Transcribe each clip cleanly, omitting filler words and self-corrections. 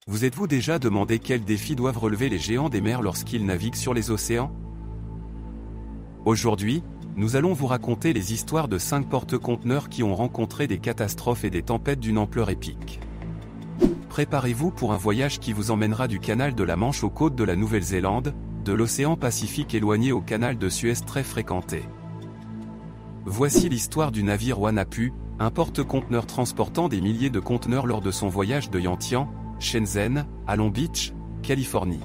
Vous êtes-vous déjà demandé quels défis doivent relever les géants des mers lorsqu'ils naviguent sur les océans? Aujourd'hui, nous allons vous raconter les histoires de 5 porte-conteneurs qui ont rencontré des catastrophes et des tempêtes d'une ampleur épique. Préparez-vous pour un voyage qui vous emmènera du canal de la Manche aux côtes de la Nouvelle-Zélande, de l'océan Pacifique éloigné au canal de Suez très fréquenté. Voici l'histoire du navire Wanapuu, un porte-conteneur transportant des milliers de conteneurs lors de son voyage de Yantian, Shenzhen, à Long Beach, Californie.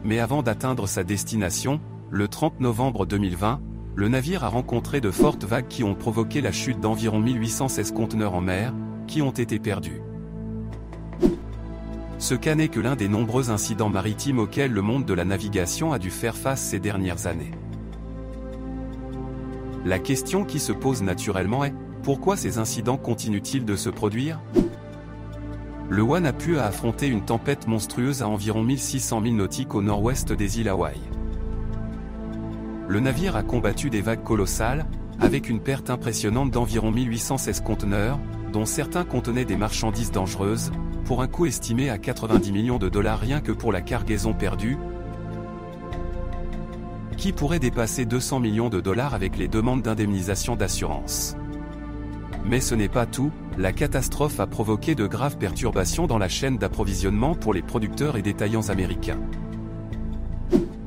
Mais avant d'atteindre sa destination, le 30 novembre 2020, le navire a rencontré de fortes vagues qui ont provoqué la chute d'environ 1816 conteneurs en mer, qui ont été perdus. Ce cas n'est que l'un des nombreux incidents maritimes auxquels le monde de la navigation a dû faire face ces dernières années. La question qui se pose naturellement est, pourquoi ces incidents continuent-ils de se produire? Le Wanapuu a affronté une tempête monstrueuse à environ 1600 milles nautiques au nord-ouest des îles Hawaï. Le navire a combattu des vagues colossales, avec une perte impressionnante d'environ 1816 conteneurs, dont certains contenaient des marchandises dangereuses, pour un coût estimé à 90 millions de dollars rien que pour la cargaison perdue, qui pourrait dépasser 200 millions de dollars avec les demandes d'indemnisation d'assurance. Mais ce n'est pas tout, la catastrophe a provoqué de graves perturbations dans la chaîne d'approvisionnement pour les producteurs et détaillants américains.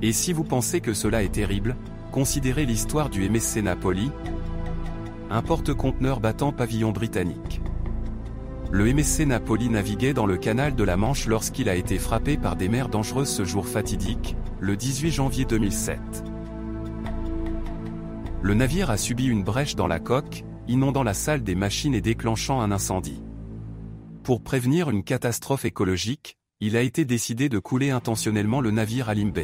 Et si vous pensez que cela est terrible, considérez l'histoire du MSC Napoli, un porte-conteneur battant pavillon britannique. Le MSC Napoli naviguait dans le canal de la Manche lorsqu'il a été frappé par des mers dangereuses ce jour fatidique, le 18 janvier 2007. Le navire a subi une brèche dans la coque, inondant la salle des machines et déclenchant un incendie. Pour prévenir une catastrophe écologique, il a été décidé de couler intentionnellement le navire à Limbe.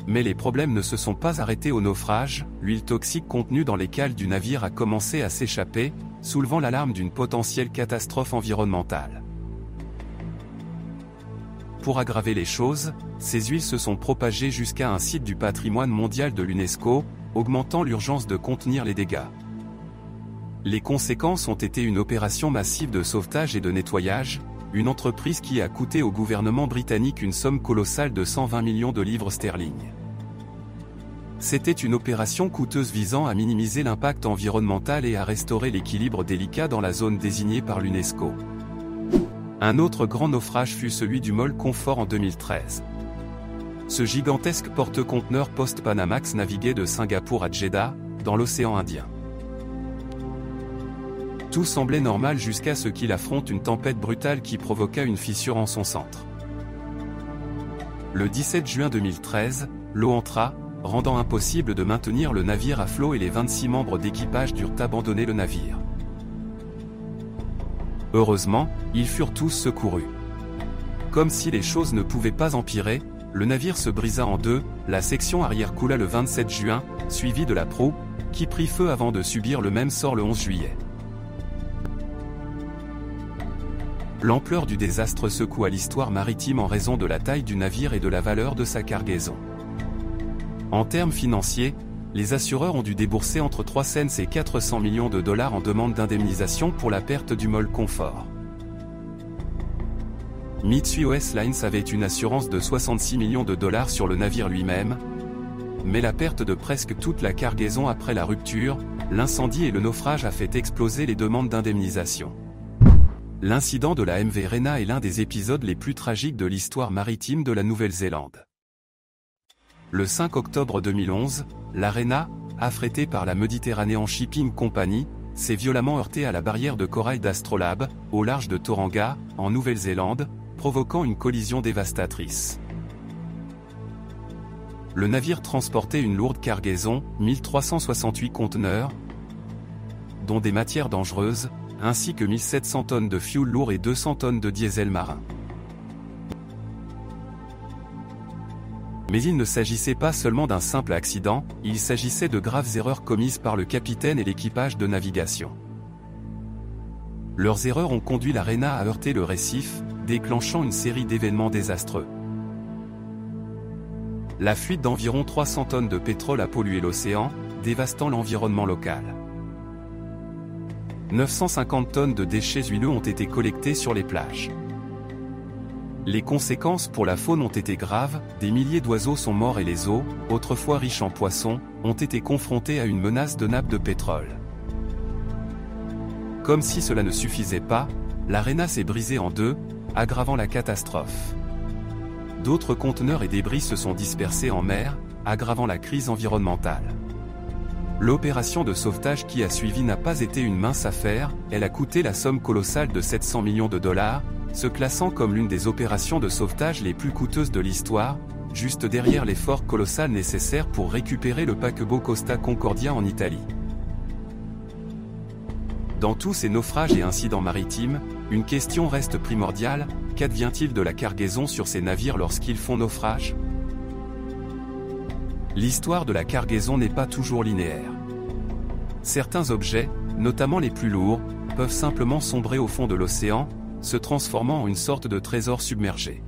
Mais les problèmes ne se sont pas arrêtés au naufrage, l'huile toxique contenue dans les cales du navire a commencé à s'échapper, soulevant l'alarme d'une potentielle catastrophe environnementale. Pour aggraver les choses, ces huiles se sont propagées jusqu'à un site du patrimoine mondial de l'UNESCO, augmentant l'urgence de contenir les dégâts. Les conséquences ont été une opération massive de sauvetage et de nettoyage, une entreprise qui a coûté au gouvernement britannique une somme colossale de 120 millions de livres sterling. C'était une opération coûteuse visant à minimiser l'impact environnemental et à restaurer l'équilibre délicat dans la zone désignée par l'UNESCO. Un autre grand naufrage fut celui du MOL Comfort en 2013. Ce gigantesque porte-conteneur post-Panamax naviguait de Singapour à Jeddah, dans l'océan Indien. Tout semblait normal jusqu'à ce qu'il affronte une tempête brutale qui provoqua une fissure en son centre. Le 17 juin 2013, l'eau entra, rendant impossible de maintenir le navire à flot et les 26 membres d'équipage durent abandonner le navire. Heureusement, ils furent tous secourus. Comme si les choses ne pouvaient pas empirer, le navire se brisa en deux, la section arrière coula le 27 juin, suivie de la proue, qui prit feu avant de subir le même sort le 11 juillet. L'ampleur du désastre secoua l'histoire maritime en raison de la taille du navire et de la valeur de sa cargaison. En termes financiers, les assureurs ont dû débourser entre 3 cents et 400 millions de dollars en demande d'indemnisation pour la perte du MOL Comfort. Mitsui OS Lines avait une assurance de 66 millions de dollars sur le navire lui-même, mais la perte de presque toute la cargaison après la rupture, l'incendie et le naufrage a fait exploser les demandes d'indemnisation. L'incident de la MV Rena est l'un des épisodes les plus tragiques de l'histoire maritime de la Nouvelle-Zélande. Le 5 octobre 2011, la Rena, affrétée par la Mediterranean Shipping Company, s'est violemment heurtée à la barrière de corail d'Astrolabe, au large de Tauranga, en Nouvelle-Zélande, provoquant une collision dévastatrice. Le navire transportait une lourde cargaison, 1368 conteneurs, dont des matières dangereuses, ainsi que 1700 tonnes de fioul lourd et 200 tonnes de diesel marin. Mais il ne s'agissait pas seulement d'un simple accident, il s'agissait de graves erreurs commises par le capitaine et l'équipage de navigation. Leurs erreurs ont conduit la Rena à heurter le récif, déclenchant une série d'événements désastreux. La fuite d'environ 300 tonnes de pétrole a pollué l'océan, dévastant l'environnement local. 950 tonnes de déchets huileux ont été collectées sur les plages. Les conséquences pour la faune ont été graves, des milliers d'oiseaux sont morts et les eaux, autrefois riches en poissons, ont été confrontées à une menace de nappe de pétrole. Comme si cela ne suffisait pas, l'aréna s'est brisée en deux, aggravant la catastrophe. D'autres conteneurs et débris se sont dispersés en mer, aggravant la crise environnementale. L'opération de sauvetage qui a suivi n'a pas été une mince affaire, elle a coûté la somme colossale de 700 millions de dollars, se classant comme l'une des opérations de sauvetage les plus coûteuses de l'histoire, juste derrière l'effort colossal nécessaire pour récupérer le paquebot Costa Concordia en Italie. Dans tous ces naufrages et incidents maritimes, une question reste primordiale, qu'advient-il de la cargaison sur ces navires lorsqu'ils font naufrage ? L'histoire de la cargaison n'est pas toujours linéaire. Certains objets, notamment les plus lourds, peuvent simplement sombrer au fond de l'océan, se transformant en une sorte de trésor submergé.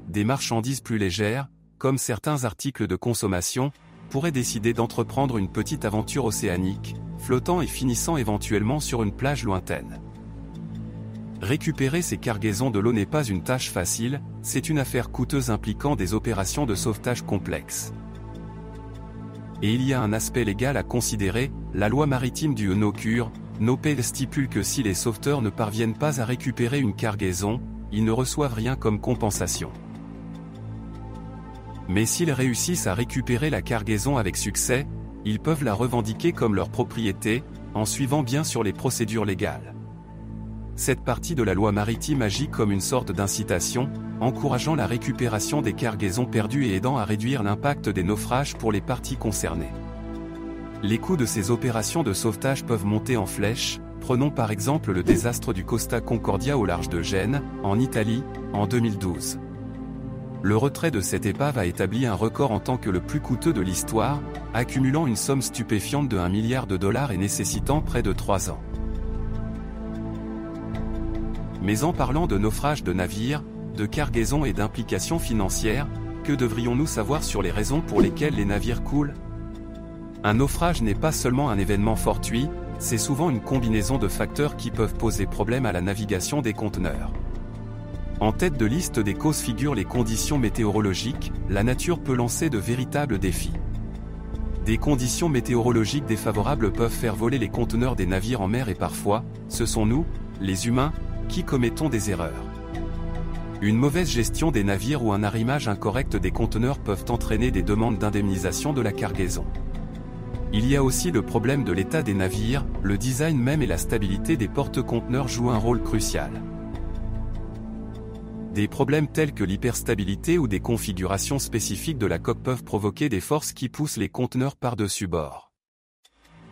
Des marchandises plus légères, comme certains articles de consommation, pourraient décider d'entreprendre une petite aventure océanique, flottant et finissant éventuellement sur une plage lointaine. Récupérer ces cargaisons de l'eau n'est pas une tâche facile, c'est une affaire coûteuse impliquant des opérations de sauvetage complexes. Et il y a un aspect légal à considérer, la loi maritime du no-cure, no-pay stipule que si les sauveteurs ne parviennent pas à récupérer une cargaison, ils ne reçoivent rien comme compensation. Mais s'ils réussissent à récupérer la cargaison avec succès, ils peuvent la revendiquer comme leur propriété, en suivant bien sûr les procédures légales. Cette partie de la loi maritime agit comme une sorte d'incitation, encourageant la récupération des cargaisons perdues et aidant à réduire l'impact des naufrages pour les parties concernées. Les coûts de ces opérations de sauvetage peuvent monter en flèche, prenons par exemple le désastre du Costa Concordia au large de Gênes, en Italie, en 2012. Le retrait de cette épave a établi un record en tant que le plus coûteux de l'histoire, accumulant une somme stupéfiante de 1 milliard de dollars et nécessitant près de 3 ans. Mais en parlant de naufrage de navires, de cargaisons et d'implications financières, que devrions-nous savoir sur les raisons pour lesquelles les navires coulent ? Un naufrage n'est pas seulement un événement fortuit, c'est souvent une combinaison de facteurs qui peuvent poser problème à la navigation des conteneurs. En tête de liste des causes figurent les conditions météorologiques, la nature peut lancer de véritables défis. Des conditions météorologiques défavorables peuvent faire voler les conteneurs des navires en mer et parfois, ce sont nous, les humains, qui commettons des erreurs. Une mauvaise gestion des navires ou un arrimage incorrect des conteneurs peuvent entraîner des demandes d'indemnisation de la cargaison. Il y a aussi le problème de l'état des navires, le design même et la stabilité des porte-conteneurs jouent un rôle crucial. Des problèmes tels que l'hyperstabilité ou des configurations spécifiques de la coque peuvent provoquer des forces qui poussent les conteneurs par-dessus bord.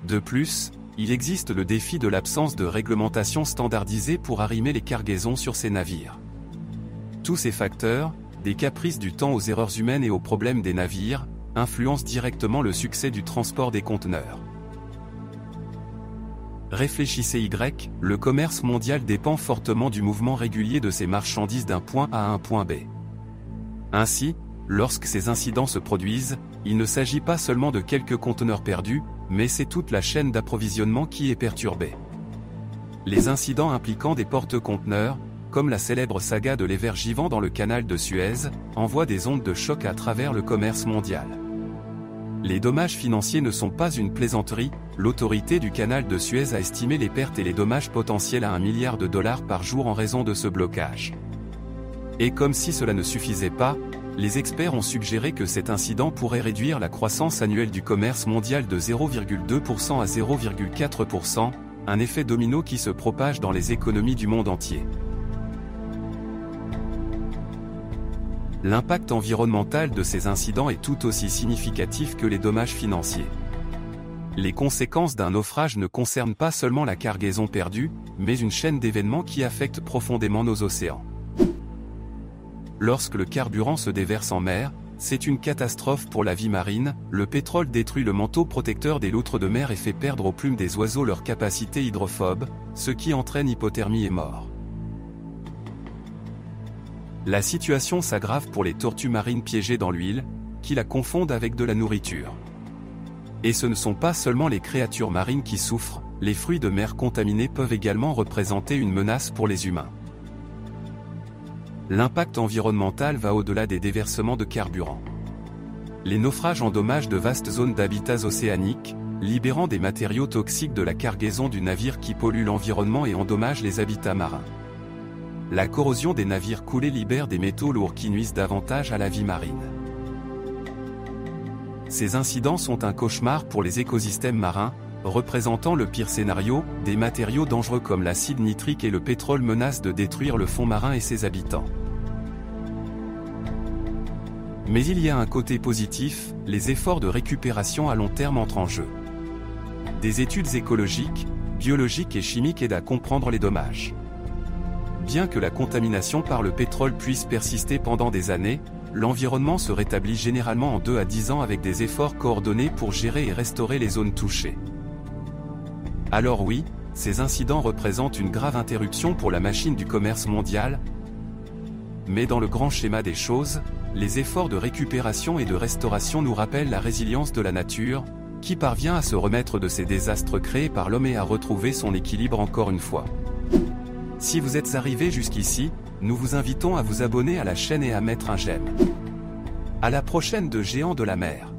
De plus, il existe le défi de l'absence de réglementation standardisée pour arrimer les cargaisons sur ces navires. Tous ces facteurs, des caprices du temps aux erreurs humaines et aux problèmes des navires, influencent directement le succès du transport des conteneurs. Réfléchissez le commerce mondial dépend fortement du mouvement régulier de ces marchandises d'un point A à un point B. Ainsi, lorsque ces incidents se produisent, il ne s'agit pas seulement de quelques conteneurs perdus, mais c'est toute la chaîne d'approvisionnement qui est perturbée. Les incidents impliquant des porte-conteneurs, comme la célèbre saga de l'Ever-Given dans le canal de Suez, envoient des ondes de choc à travers le commerce mondial. Les dommages financiers ne sont pas une plaisanterie, l'autorité du canal de Suez a estimé les pertes et les dommages potentiels à 1 milliard de dollars par jour en raison de ce blocage. Et comme si cela ne suffisait pas, les experts ont suggéré que cet incident pourrait réduire la croissance annuelle du commerce mondial de 0,2% à 0,4%, un effet domino qui se propage dans les économies du monde entier. L'impact environnemental de ces incidents est tout aussi significatif que les dommages financiers. Les conséquences d'un naufrage ne concernent pas seulement la cargaison perdue, mais une chaîne d'événements qui affectent profondément nos océans. Lorsque le carburant se déverse en mer, c'est une catastrophe pour la vie marine, le pétrole détruit le manteau protecteur des loutres de mer et fait perdre aux plumes des oiseaux leur capacité hydrophobe, ce qui entraîne hypothermie et mort. La situation s'aggrave pour les tortues marines piégées dans l'huile, qui la confondent avec de la nourriture. Et ce ne sont pas seulement les créatures marines qui souffrent, les fruits de mer contaminés peuvent également représenter une menace pour les humains. L'impact environnemental va au-delà des déversements de carburant. Les naufrages endommagent de vastes zones d'habitats océaniques, libérant des matériaux toxiques de la cargaison du navire qui polluent l'environnement et endommagent les habitats marins. La corrosion des navires coulés libère des métaux lourds qui nuisent davantage à la vie marine. Ces incidents sont un cauchemar pour les écosystèmes marins, représentant le pire scénario. Des matériaux dangereux comme l'acide nitrique et le pétrole menacent de détruire le fond marin et ses habitants. Mais il y a un côté positif, les efforts de récupération à long terme entrent en jeu. Des études écologiques, biologiques et chimiques aident à comprendre les dommages. Bien que la contamination par le pétrole puisse persister pendant des années, l'environnement se rétablit généralement en 2 à 10 ans avec des efforts coordonnés pour gérer et restaurer les zones touchées. Alors oui, ces incidents représentent une grave interruption pour la machine du commerce mondial, mais dans le grand schéma des choses, les efforts de récupération et de restauration nous rappellent la résilience de la nature, qui parvient à se remettre de ces désastres créés par l'homme et à retrouver son équilibre encore une fois. Si vous êtes arrivé jusqu'ici, nous vous invitons à vous abonner à la chaîne et à mettre un j'aime. À la prochaine de Géants de la mer.